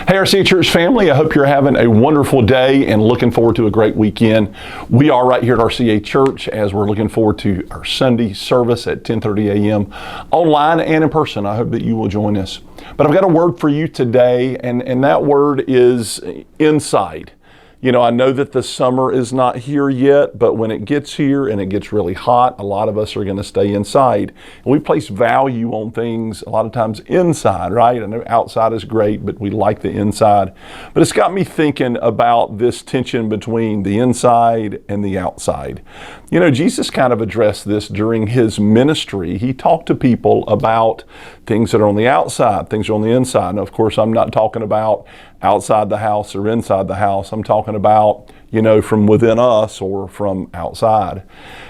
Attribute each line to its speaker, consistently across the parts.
Speaker 1: Hey, RCA Church family, I hope you're having a wonderful day and looking forward to a great weekend. We are right here at RCA Church as we're looking forward to our Sunday service at 10:30 a.m. online and in person. I hope that you will join us. But I've got a word for you today, and that word is inside. You know, I know that the summer is not here yet, but when it gets here and it gets really hot, a lot of us are going to stay inside. And we place value on things a lot of times inside, right? I know outside is great, but we like the inside. But it's got me thinking about this tension between the inside and the outside. You know, Jesus kind of addressed this during his ministry. He talked to people about things that are on the outside, things that are on the inside. And of course, I'm not talking about outside the house or inside the house. I'm talking about, you know, from within us or from outside.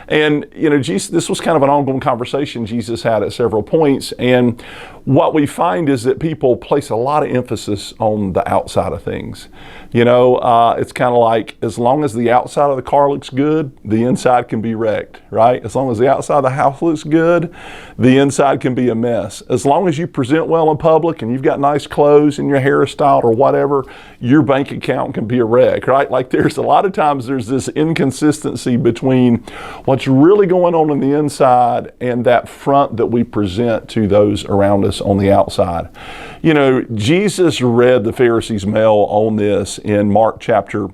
Speaker 1: And, you know, this was kind of an ongoing conversation Jesus had at several points. And what we find is that people place a lot of emphasis on the outside of things. You know, it's kind of like as long as the outside of the car looks good, the inside can be wrecked, right? As long as the outside of the house looks good, the inside can be a mess. As long as you present well in public and you've got nice clothes and your hair is styled or whatever, your bank account can be a wreck, right? Like there's a lot of times there's this inconsistency between what's really going on the inside and that front that we present to those around us on the outside. You know, Jesus read the Pharisees' mail on this in Mark chapter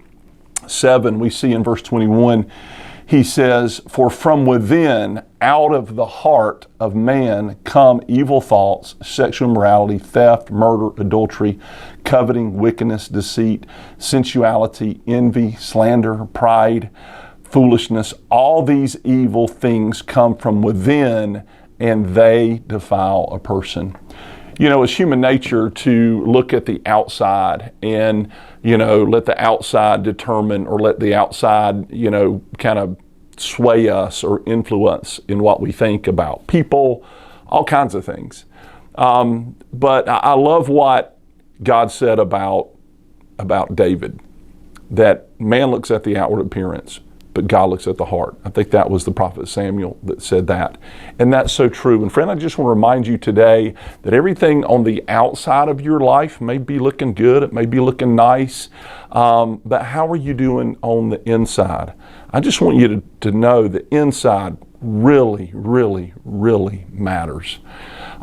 Speaker 1: 7. We see in verse 21, he says, "For from within, out of the heart of man come evil thoughts, sexual immorality, theft, murder, adultery, coveting, wickedness, deceit, sensuality, envy, slander, pride, foolishness. All these evil things come from within, and they defile a person." You know, it's human nature to look at the outside and, you know, let the outside determine or let the outside, you know, kind of sway us or influence in what we think about people, all kinds of things. But I love what God said about David, that man looks at the outward appearance, but God looks at the heart. I think that was the prophet Samuel that said that. And that's so true. And friend, I just want to remind you today that everything on the outside of your life may be looking good, it may be looking nice, but how are you doing on the inside? I just want you to know that inside really, really, really matters.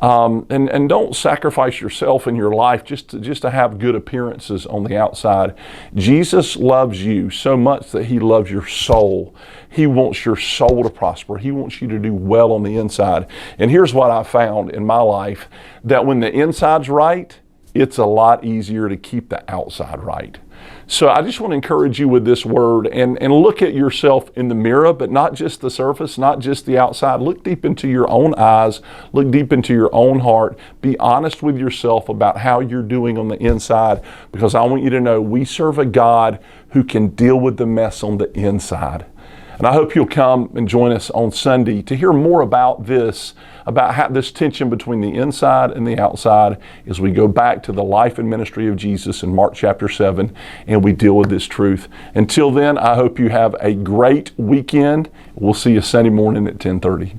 Speaker 1: And don't sacrifice yourself in your life just to have good appearances on the outside. Jesus loves you so much that he loves your soul. He wants your soul to prosper. He wants you to do well on the inside. And here's what I found in my life, that when the inside's right, it's a lot easier to keep the outside right. So I just want to encourage you with this word and look at yourself in the mirror, but not just the surface, not just the outside. Look deep into your own eyes, look deep into your own heart. Be honest with yourself about how you're doing on the inside, because I want you to know we serve a God who can deal with the mess on the inside. And I hope you'll come and join us on Sunday to hear more about this, about how this tension between the inside and the outside as we go back to the life and ministry of Jesus in Mark chapter 7 and we deal with this truth. Until then, I hope you have a great weekend. We'll see you Sunday morning at 10:30.